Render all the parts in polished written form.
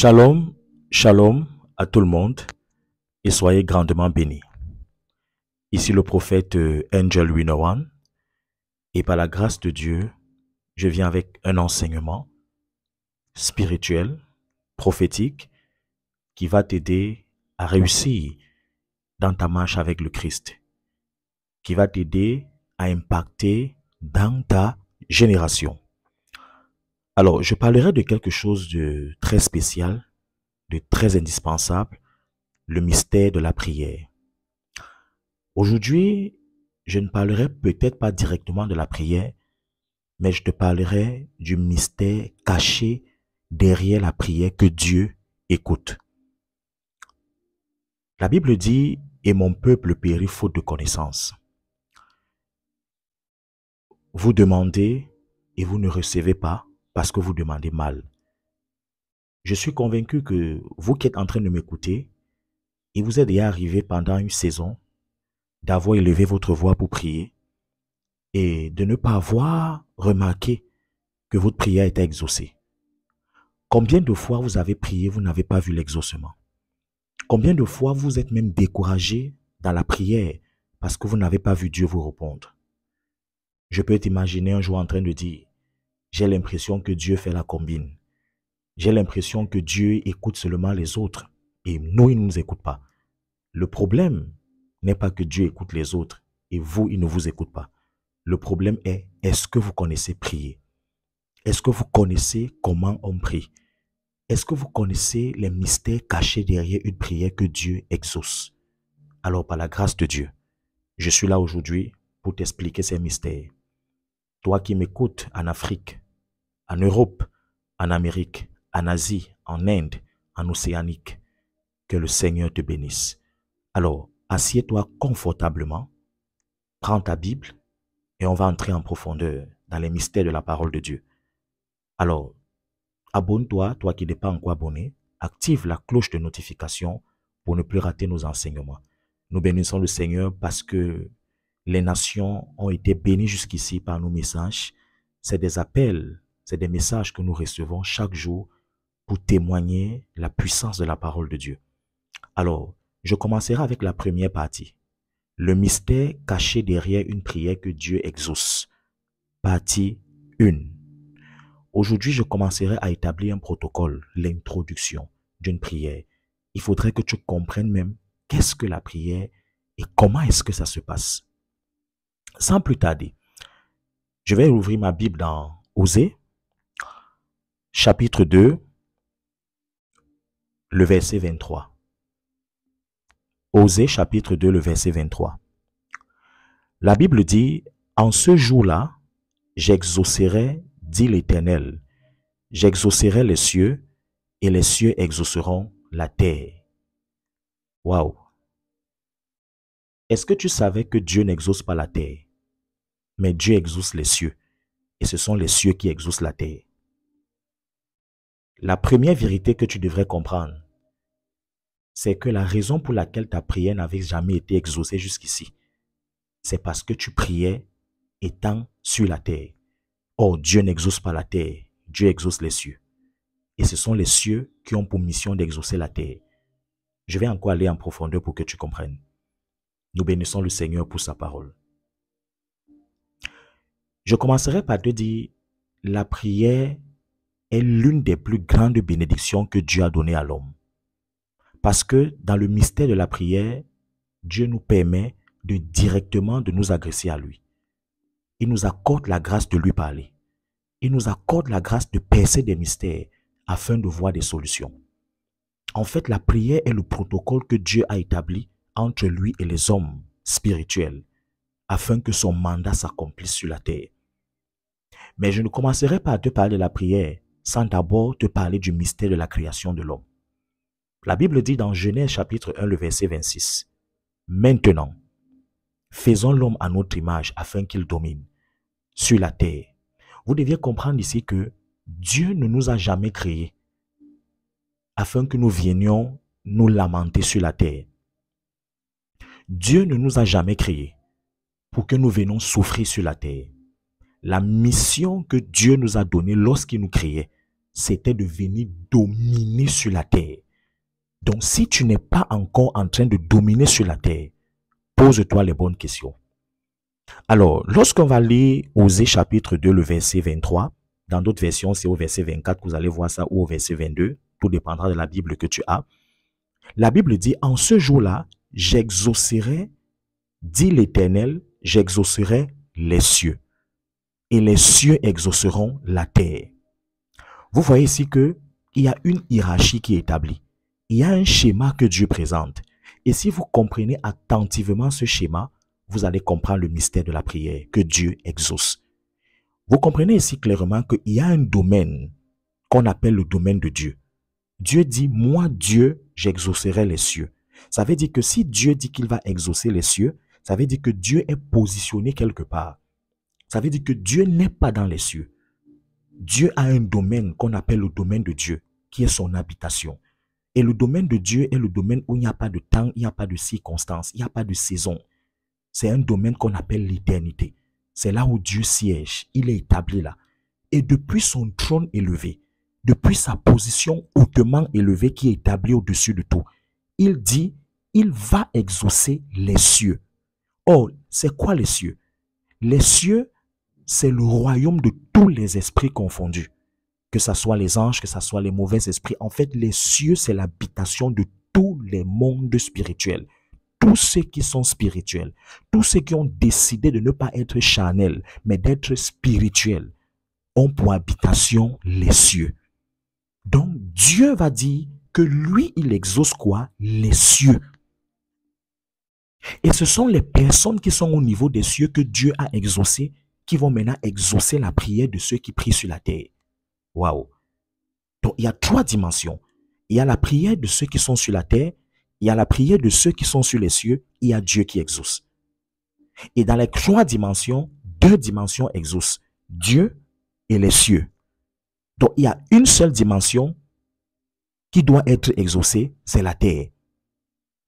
Shalom, shalom à tout le monde et soyez grandement bénis. Ici le prophète Angel Winowan et par la grâce de Dieu, je viens avec un enseignement spirituel, prophétique qui va t'aider à réussir dans ta marche avec le Christ, qui va t'aider à impacter dans ta génération. Alors, je parlerai de quelque chose de très spécial, de très indispensable, le mystère de la prière. Aujourd'hui, je ne parlerai peut-être pas directement de la prière, mais je te parlerai du mystère caché derrière la prière que Dieu écoute. La Bible dit « Et mon peuple périt faute de connaissance ». Vous demandez et vous ne recevez pas parce que vous demandez mal. Je suis convaincu que vous qui êtes en train de m'écouter, il vous est déjà arrivé pendant une saison d'avoir élevé votre voix pour prier et de ne pas avoir remarqué que votre prière était exaucée. Combien de fois vous avez prié, vous n'avez pas vu l'exaucement? Combien de fois vous êtes même découragé dans la prière parce que vous n'avez pas vu Dieu vous répondre? Je peux t'imaginer un jour en train de dire, j'ai l'impression que Dieu fait la combine. J'ai l'impression que Dieu écoute seulement les autres et nous, il ne nous écoute pas. Le problème n'est pas que Dieu écoute les autres et vous, il ne vous écoute pas. Le problème est, est-ce que vous connaissez prier? Est-ce que vous connaissez comment on prie? Est-ce que vous connaissez les mystères cachés derrière une prière que Dieu exauce? Alors, par la grâce de Dieu, je suis là aujourd'hui pour t'expliquer ces mystères. Toi qui m'écoutes en Afrique, en Europe, en Amérique, en Asie, en Inde, en Océanique, que le Seigneur te bénisse. Alors, assieds-toi confortablement, prends ta Bible et on va entrer en profondeur dans les mystères de la parole de Dieu. Alors, abonne-toi, toi qui n'es pas encore abonné, active la cloche de notification pour ne plus rater nos enseignements. Nous bénissons le Seigneur parce que les nations ont été bénies jusqu'ici par nos messages. C'est des appels, c'est des messages que nous recevons chaque jour pour témoigner la puissance de la parole de Dieu. Alors, je commencerai avec la première partie. Le mystère caché derrière une prière que Dieu exauce. Partie 1. Aujourd'hui, je commencerai à établir un protocole, l'introduction d'une prière. Il faudrait que tu comprennes même qu'est-ce que la prière et comment est-ce que ça se passe. Sans plus tarder, je vais ouvrir ma Bible dans Osée, chapitre 2, le verset 23. Osée, chapitre 2, le verset 23. La Bible dit, « En ce jour-là, j'exaucerai, dit l'Éternel, j'exaucerai les cieux, et les cieux exauceront la terre. » Waouh! Est-ce que tu savais que Dieu n'exauce pas la terre? Mais Dieu exauce les cieux, et ce sont les cieux qui exaucent la terre. La première vérité que tu devrais comprendre, c'est que la raison pour laquelle ta prière n'avait jamais été exaucée jusqu'ici, c'est parce que tu priais étant sur la terre. Or, Dieu n'exauce pas la terre, Dieu exauce les cieux. Et ce sont les cieux qui ont pour mission d'exaucer la terre. Je vais encore aller en profondeur pour que tu comprennes. Nous bénissons le Seigneur pour sa parole. Je commencerai par te dire, la prière est l'une des plus grandes bénédictions que Dieu a données à l'homme. Parce que dans le mystère de la prière, Dieu nous permet directement de nous adresser à lui. Il nous accorde la grâce de lui parler. Il nous accorde la grâce de percer des mystères afin de voir des solutions. En fait, la prière est le protocole que Dieu a établi entre lui et les hommes spirituels afin que son mandat s'accomplisse sur la terre. Mais je ne commencerai pas à te parler de la prière sans d'abord te parler du mystère de la création de l'homme. La Bible dit dans Genèse chapitre 1, le verset 26, « Maintenant, faisons l'homme à notre image afin qu'il domine sur la terre. » Vous deviez comprendre ici que Dieu ne nous a jamais créés afin que nous vienions nous lamenter sur la terre. Dieu ne nous a jamais créés pour que nous venions souffrir sur la terre. La mission que Dieu nous a donnée lorsqu'il nous créait, c'était de venir dominer sur la terre. Donc, si tu n'es pas encore en train de dominer sur la terre, pose-toi les bonnes questions. Alors, lorsqu'on va lire Osée chapitre 2, le verset 23, dans d'autres versions, c'est au verset 24 que vous allez voir ça, ou au verset 22, tout dépendra de la Bible que tu as. La Bible dit, en ce jour-là, j'exaucerai, dit l'Éternel, j'exaucerai les cieux, et les cieux exauceront la terre. Vous voyez ici qu'il y a une hiérarchie qui est établie. Il y a un schéma que Dieu présente. Et si vous comprenez attentivement ce schéma, vous allez comprendre le mystère de la prière que Dieu exauce. Vous comprenez ici clairement qu'il y a un domaine qu'on appelle le domaine de Dieu. Dieu dit, moi Dieu, j'exaucerai les cieux. Ça veut dire que si Dieu dit qu'il va exaucer les cieux, ça veut dire que Dieu est positionné quelque part. Ça veut dire que Dieu n'est pas dans les cieux. Dieu a un domaine qu'on appelle le domaine de Dieu, qui est son habitation. Et le domaine de Dieu est le domaine où il n'y a pas de temps, il n'y a pas de circonstances, il n'y a pas de saison. C'est un domaine qu'on appelle l'éternité. C'est là où Dieu siège, il est établi là. Et depuis son trône élevé, depuis sa position hautement élevée qui est établie au-dessus de tout, il dit, il va exaucer les cieux. Or, c'est quoi les cieux? Les cieux, c'est le royaume de tous les esprits confondus. Que ce soit les anges, que ce soit les mauvais esprits. En fait, les cieux, c'est l'habitation de tous les mondes spirituels. Tous ceux qui sont spirituels, tous ceux qui ont décidé de ne pas être charnels, mais d'être spirituels, ont pour habitation les cieux. Donc, Dieu va dire que lui, il exauce quoi? Les cieux. Et ce sont les personnes qui sont au niveau des cieux que Dieu a exaucées, qui vont maintenant exaucer la prière de ceux qui prient sur la terre. Waouh! Donc, il y a 3 dimensions. Il y a la prière de ceux qui sont sur la terre, il y a la prière de ceux qui sont sur les cieux, il y a Dieu qui exauce. Et dans les 3 dimensions, 2 dimensions exaucent. Dieu et les cieux. Donc, il y a une seule dimension qui doit être exaucée, c'est la terre.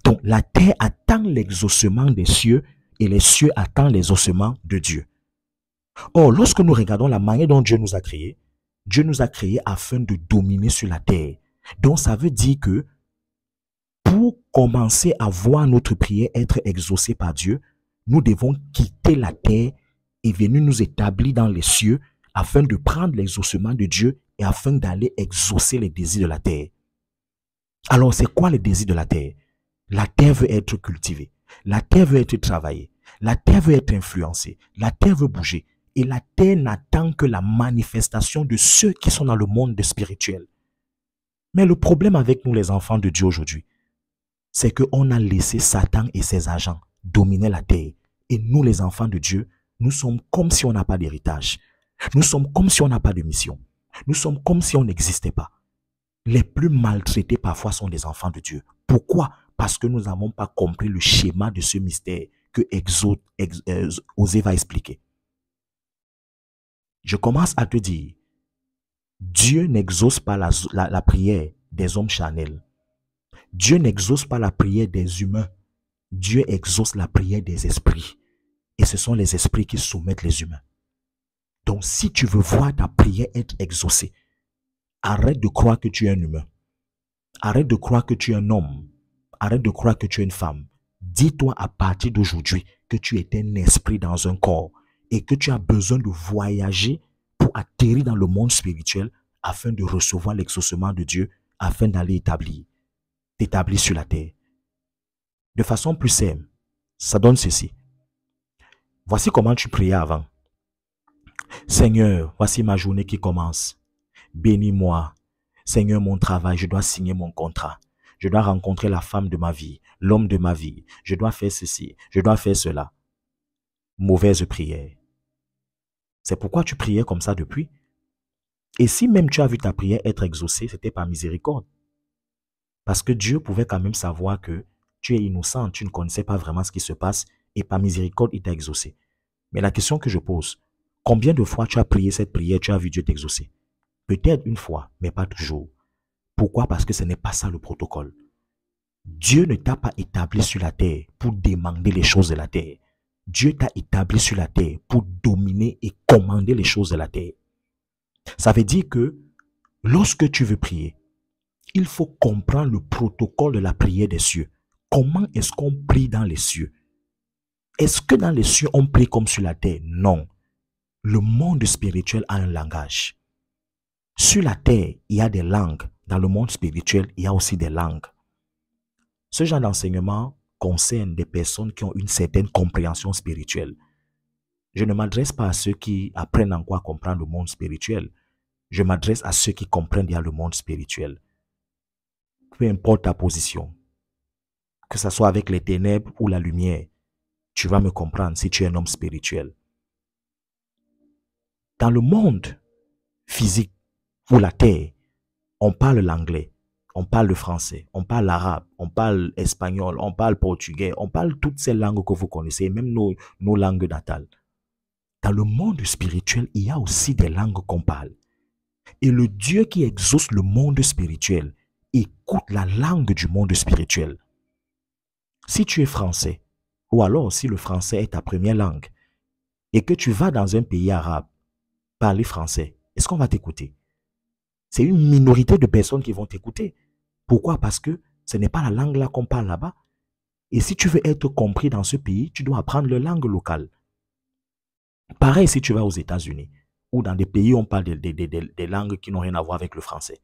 Donc, la terre attend l'exaucement des cieux et les cieux attendent l'exaucement de Dieu. Or, lorsque nous regardons la manière dont Dieu nous a créés afin de dominer sur la terre. Donc, ça veut dire que pour commencer à voir notre prière être exaucée par Dieu, nous devons quitter la terre et venir nous établir dans les cieux afin de prendre l'exaucement de Dieu et afin d'aller exaucer les désirs de la terre. Alors, c'est quoi les désirs de la terre? La terre veut être cultivée. La terre veut être travaillée. La terre veut être influencée. La terre veut bouger. Et la terre n'attend que la manifestation de ceux qui sont dans le monde spirituel. Mais le problème avec nous, les enfants de Dieu aujourd'hui, c'est qu'on a laissé Satan et ses agents dominer la terre. Et nous, les enfants de Dieu, nous sommes comme si on n'a pas d'héritage. Nous sommes comme si on n'a pas de mission. Nous sommes comme si on n'existait pas. Les plus maltraités parfois sont des enfants de Dieu. Pourquoi? Parce que nous n'avons pas compris le schéma de ce mystère que Osée va expliquer. Je commence à te dire, Dieu n'exauce pas la prière des hommes charnels. Dieu n'exauce pas la prière des humains. Dieu exauce la prière des esprits. Et ce sont les esprits qui soumettent les humains. Donc, si tu veux voir ta prière être exaucée, arrête de croire que tu es un humain. Arrête de croire que tu es un homme. Arrête de croire que tu es une femme. Dis-toi à partir d'aujourd'hui que tu es un esprit dans un corps et que tu as besoin de voyager pour atterrir dans le monde spirituel afin de recevoir l'exaucement de Dieu, afin d'aller t'établir sur la terre. De façon plus simple, ça donne ceci. Voici comment tu priais avant. Seigneur, voici ma journée qui commence. Bénis-moi. Seigneur, mon travail, je dois signer mon contrat. Je dois rencontrer la femme de ma vie, l'homme de ma vie. Je dois faire ceci, je dois faire cela. Mauvaise prière. C'est pourquoi tu priais comme ça depuis. Et si même tu as vu ta prière être exaucée, c'était par miséricorde. Parce que Dieu pouvait quand même savoir que tu es innocent, tu ne connaissais pas vraiment ce qui se passe et par miséricorde, il t'a exaucé. Mais la question que je pose, combien de fois tu as prié cette prière, tu as vu Dieu t'exaucer? Peut-être une fois, mais pas toujours. Pourquoi? Parce que ce n'est pas ça le protocole. Dieu ne t'a pas établi sur la terre pour demander les choses de la terre. Dieu t'a établi sur la terre pour dominer et commander les choses de la terre. Ça veut dire que Lorsque tu veux prier, il faut comprendre le protocole de la prière des cieux. Comment est-ce qu'on prie dans les cieux? Est-ce que dans les cieux, on prie comme sur la terre? Non. Le monde spirituel a un langage. Sur la terre, il y a des langues. Dans le monde spirituel, il y a aussi des langues. Ce genre d'enseignement concerne des personnes qui ont une certaine compréhension spirituelle. Je ne m'adresse pas à ceux qui apprennent encore à comprendre le monde spirituel. Je m'adresse à ceux qui comprennent bien le monde spirituel. Peu importe ta position, que ce soit avec les ténèbres ou la lumière, tu vas me comprendre si tu es un homme spirituel. Dans le monde physique ou la terre, on parle l'anglais, on parle le français, on parle l'arabe, on parle espagnol, on parle portugais, on parle toutes ces langues que vous connaissez, même nos langues natales. Dans le monde spirituel, il y a aussi des langues qu'on parle. Et le Dieu qui exauce le monde spirituel écoute la langue du monde spirituel. Si tu es français, ou alors si le français est ta première langue, et que tu vas dans un pays arabe parler français, est-ce qu'on va t'écouter? C'est une minorité de personnes qui vont t'écouter. Pourquoi? Parce que ce n'est pas la langue là qu'on parle là-bas. Et si tu veux être compris dans ce pays, tu dois apprendre la langue locale. Pareil si tu vas aux États-Unis ou dans des pays où on parle des langues qui n'ont rien à voir avec le français.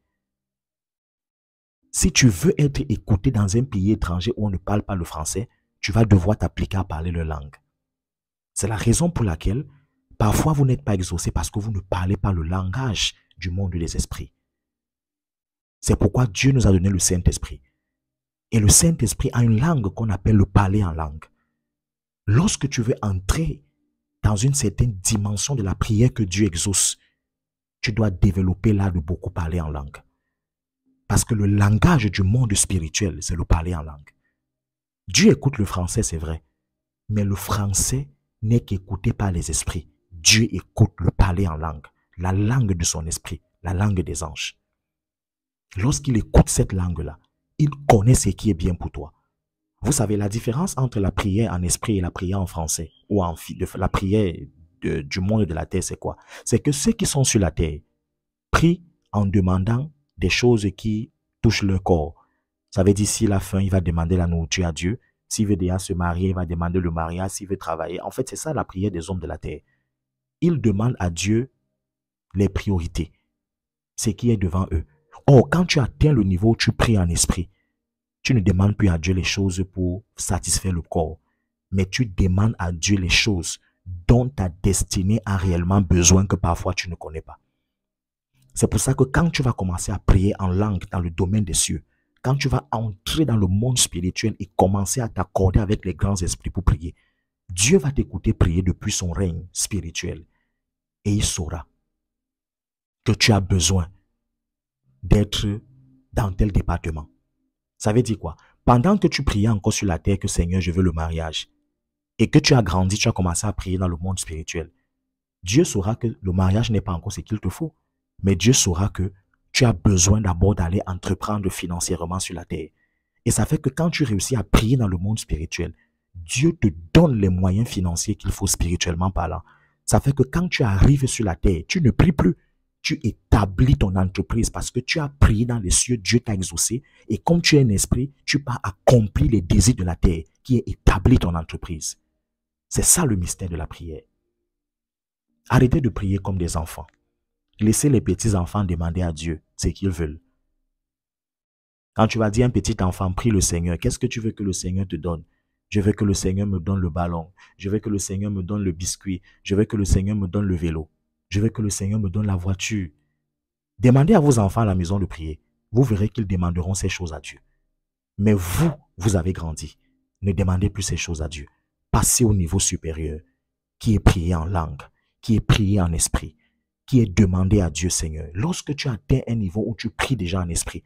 Si tu veux être écouté dans un pays étranger où on ne parle pas le français, tu vas devoir t'appliquer à parler leur langue. C'est la raison pour laquelle parfois vous n'êtes pas exaucé parce que vous ne parlez pas le langage du monde des esprits. C'est pourquoi Dieu nous a donné le Saint-Esprit. Et le Saint-Esprit a une langue qu'on appelle le parler en langue. Lorsque tu veux entrer dans une certaine dimension de la prière que Dieu exauce, tu dois développer l'art de beaucoup parler en langue. Parce que le langage du monde spirituel, c'est le parler en langue. Dieu écoute le français, c'est vrai. Mais le français n'est qu'écouté par les esprits. Dieu écoute le parler en langue, la langue de son esprit, la langue des anges. Lorsqu'il écoute cette langue-là, il connaît ce qui est bien pour toi. Vous savez, la différence entre la prière en esprit et la prière en français, ou la prière du monde de la terre, c'est quoi? C'est que ceux qui sont sur la terre prient en demandant des choses qui touchent leur corps. Ça veut dire, s'il a faim, il va demander la nourriture à Dieu. S'il veut déjà se marier, il va demander le mariage. S'il veut travailler. En fait, c'est ça la prière des hommes de la terre. Ils demandent à Dieu les priorités, ce qui est devant eux. Or, quand tu atteins le niveau où tu pries en esprit, tu ne demandes plus à Dieu les choses pour satisfaire le corps, mais tu demandes à Dieu les choses dont ta destinée a réellement besoin que parfois tu ne connais pas. C'est pour ça que quand tu vas commencer à prier en langue dans le domaine des cieux, quand tu vas entrer dans le monde spirituel et commencer à t'accorder avec les grands esprits pour prier, Dieu va t'écouter prier depuis son règne spirituel et il saura que tu as besoin d'être dans tel département. Ça veut dire quoi? Pendant que tu priais encore sur la terre que Seigneur, je veux le mariage, et que tu as grandi, tu as commencé à prier dans le monde spirituel, Dieu saura que le mariage n'est pas encore ce qu'il te faut, mais Dieu saura que tu as besoin d'abord d'aller entreprendre financièrement sur la terre. Et ça fait que quand tu réussis à prier dans le monde spirituel, Dieu te donne les moyens financiers qu'il faut spirituellement parlant. Ça fait que quand tu arrives sur la terre, tu ne pries plus. Tu établis ton entreprise parce que tu as prié dans les cieux, Dieu t'a exaucé. Et comme tu es un esprit, tu pars accomplir les désirs de la terre qui est établi ton entreprise. C'est ça le mystère de la prière. Arrêtez de prier comme des enfants. Laissez les petits enfants demander à Dieu ce qu'ils veulent. Quand tu vas dire à un petit enfant, prie le Seigneur, qu'est-ce que tu veux que le Seigneur te donne? Je veux que le Seigneur me donne le ballon. Je veux que le Seigneur me donne le biscuit. Je veux que le Seigneur me donne le vélo. Je veux que le Seigneur me donne la voiture. Demandez à vos enfants à la maison de prier. Vous verrez qu'ils demanderont ces choses à Dieu. Mais vous, vous avez grandi. Ne demandez plus ces choses à Dieu. Passez au niveau supérieur, qui est prié en langue, qui est prié en esprit, qui est demandé à Dieu, Seigneur. Lorsque tu atteins un niveau où tu pries déjà en esprit,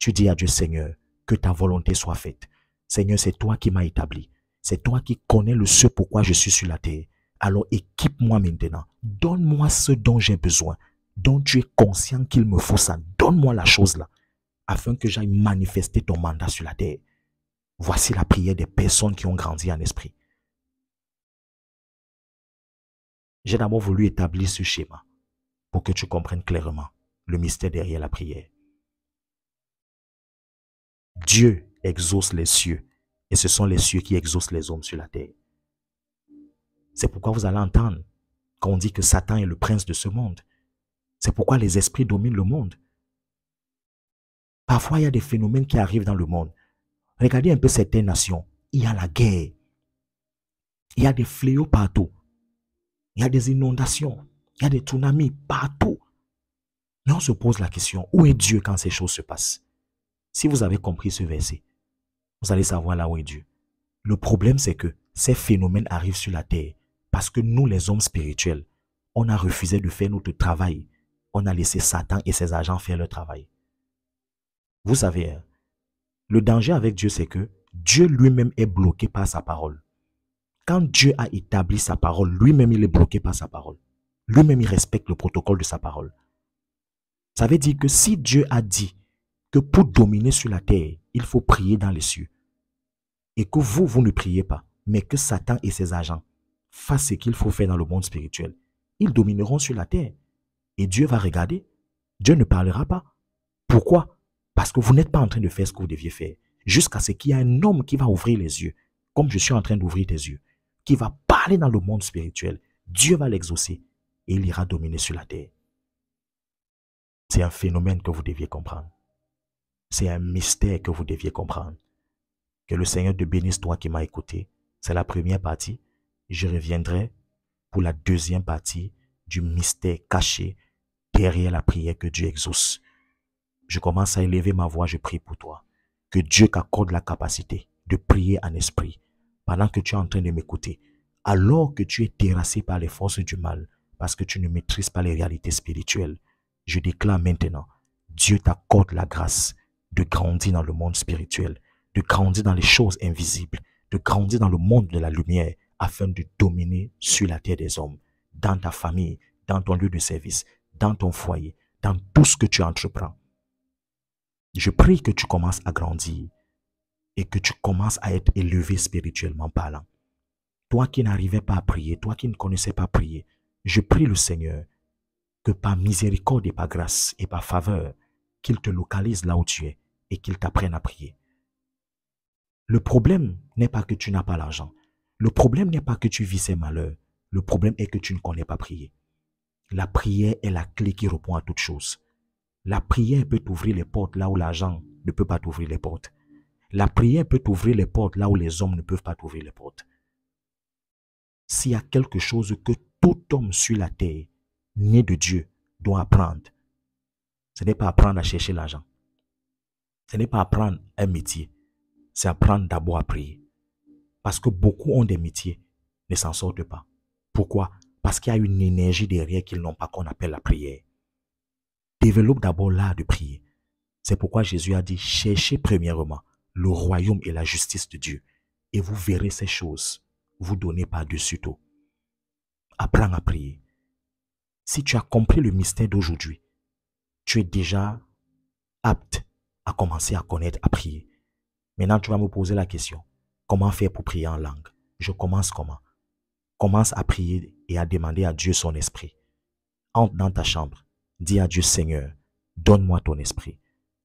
tu dis à Dieu, Seigneur, que ta volonté soit faite. Seigneur, c'est toi qui m'as établi. C'est toi qui connais le ce pourquoi je suis sur la terre. Alors équipe-moi maintenant. Donne-moi ce dont j'ai besoin, dont tu es conscient qu'il me faut ça. Donne-moi la chose là, afin que j'aille manifester ton mandat sur la terre. Voici la prière des personnes qui ont grandi en esprit. J'ai d'abord voulu établir ce schéma pour que tu comprennes clairement le mystère derrière la prière. Dieu exauce les cieux et ce sont les cieux qui exaucent les hommes sur la terre. C'est pourquoi vous allez entendre quand on dit que Satan est le prince de ce monde. C'est pourquoi les esprits dominent le monde. Parfois, il y a des phénomènes qui arrivent dans le monde. Regardez un peu certaines nations. Il y a la guerre. Il y a des fléaux partout. Il y a des inondations. Il y a des tsunamis partout. Mais on se pose la question, où est Dieu quand ces choses se passent? Si vous avez compris ce verset, vous allez savoir là où est Dieu. Le problème, c'est que ces phénomènes arrivent sur la terre parce que nous, les hommes spirituels, on a refusé de faire notre travail. On a laissé Satan et ses agents faire leur travail. Vous savez, le danger avec Dieu, c'est que Dieu lui-même est bloqué par sa parole. Quand Dieu a établi sa parole, lui-même il est bloqué par sa parole. Lui-même il respecte le protocole de sa parole. Ça veut dire que si Dieu a dit que pour dominer sur la terre, il faut prier dans les cieux, et que vous ne priez pas, mais que Satan et ses agents fassent ce qu'il faut faire dans le monde spirituel, ils domineront sur la terre. Et Dieu va regarder. Dieu ne parlera pas. Pourquoi? Parce que vous n'êtes pas en train de faire ce que vous deviez faire. Jusqu'à ce qu'il y ait un homme qui va ouvrir les yeux, comme je suis en train d'ouvrir tes yeux, qui va parler dans le monde spirituel. Dieu va l'exaucer et il ira dominer sur la terre. C'est un phénomène que vous deviez comprendre. C'est un mystère que vous deviez comprendre. Que le Seigneur te bénisse, toi qui m'as écouté. C'est la première partie. Je reviendrai pour la deuxième partie du mystère caché derrière la prière que Dieu exauce. Je commence à élever ma voix, je prie pour toi. Que Dieu t'accorde la capacité de prier en esprit pendant que tu es en train de m'écouter. Alors que tu es terrassé par les forces du mal, parce que tu ne maîtrises pas les réalités spirituelles, je déclare maintenant, Dieu t'accorde la grâce de grandir dans le monde spirituel, de grandir dans les choses invisibles, de grandir dans le monde de la lumière, afin de dominer sur la terre des hommes, dans ta famille, dans ton lieu de service, dans ton foyer, dans tout ce que tu entreprends. Je prie que tu commences à grandir et que tu commences à être élevé spirituellement parlant. Toi qui n'arrivais pas à prier, toi qui ne connaissais pas prier, je prie le Seigneur que par miséricorde et par grâce et par faveur, qu'il te localise là où tu es et qu'il t'apprenne à prier. Le problème n'est pas que tu n'as pas l'argent. Le problème n'est pas que tu vis ces malheurs. Le problème est que tu ne connais pas prier. La prière est la clé qui répond à toutes choses. La prière peut t'ouvrir les portes là où l'argent ne peut pas t'ouvrir les portes. La prière peut t'ouvrir les portes là où les hommes ne peuvent pas t'ouvrir les portes. S'il y a quelque chose que tout homme sur la terre, né de Dieu, doit apprendre, ce n'est pas apprendre à chercher l'argent. Ce n'est pas apprendre un métier. C'est apprendre d'abord à prier. Parce que beaucoup ont des métiers, ne s'en sortent pas. Pourquoi? Parce qu'il y a une énergie derrière qu'ils n'ont pas, qu'on appelle la prière. Développe d'abord l'art de prier. C'est pourquoi Jésus a dit, cherchez premièrement le royaume et la justice de Dieu, et vous verrez ces choses vous donner par-dessus tout. Apprends à prier. Si tu as compris le mystère d'aujourd'hui, tu es déjà apte à commencer à connaître, à prier. Maintenant, tu vas me poser la question, comment faire pour prier en langue? Je commence comment? Commence à prier et à demander à Dieu son esprit. Entre dans ta chambre, dis à Dieu, Seigneur, donne-moi ton esprit.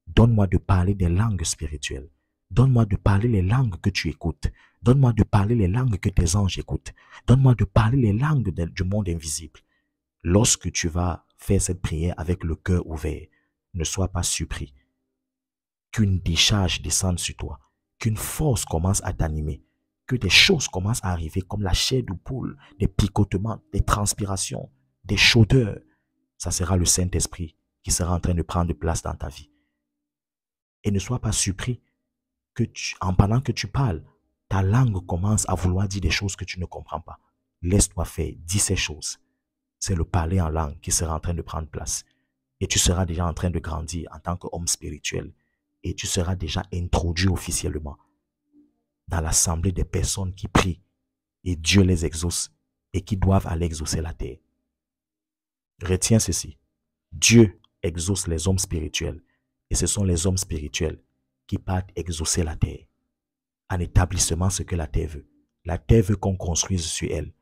Donne-moi de parler des langues spirituelles. Donne-moi de parler les langues que tu écoutes. Donne-moi de parler les langues que tes anges écoutent. Donne-moi de parler les langues du monde invisible. Lorsque tu vas faire cette prière avec le cœur ouvert, ne sois pas surpris qu'une décharge descende sur toi, qu'une force commence à t'animer, que des choses commencent à arriver comme la chair de poule, des picotements, des transpirations, des chaudeurs. Ça sera le Saint-Esprit qui sera en train de prendre place dans ta vie. Et ne sois pas surpris que pendant que tu parles, ta langue commence à vouloir dire des choses que tu ne comprends pas. Laisse-toi faire, dis ces choses. C'est le parler en langue qui sera en train de prendre place. Et tu seras déjà en train de grandir en tant qu'homme spirituel. Et tu seras déjà introduit officiellement dans l'assemblée des personnes qui prient. Et Dieu les exauce et qui doivent aller exaucer la terre. Retiens ceci. Dieu exauce les hommes spirituels. Et ce sont les hommes spirituels qui partent exaucer la terre. En établissement ce que la terre veut. La terre veut qu'on construise sur elle.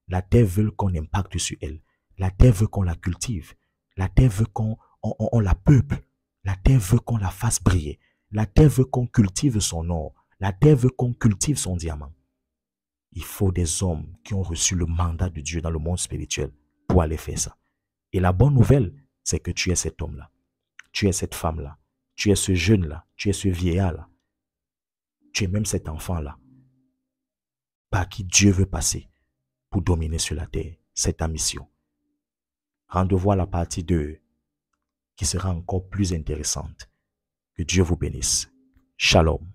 La terre veut qu'on impacte sur elle. La terre veut qu'on la cultive. La terre veut qu'on on la peuple. La terre veut qu'on la fasse briller. La terre veut qu'on cultive son or. La terre veut qu'on cultive son diamant. Il faut des hommes qui ont reçu le mandat de Dieu dans le monde spirituel pour aller faire ça. Et la bonne nouvelle, c'est que tu es cet homme-là. Tu es cette femme-là. Tu es ce jeune-là. Tu es ce vieillard-là. Tu es même cet enfant-là par qui Dieu veut passer pour dominer sur la terre. C'est ta mission. Rendez-vous à la partie 2 qui sera encore plus intéressante. Que Dieu vous bénisse. Shalom.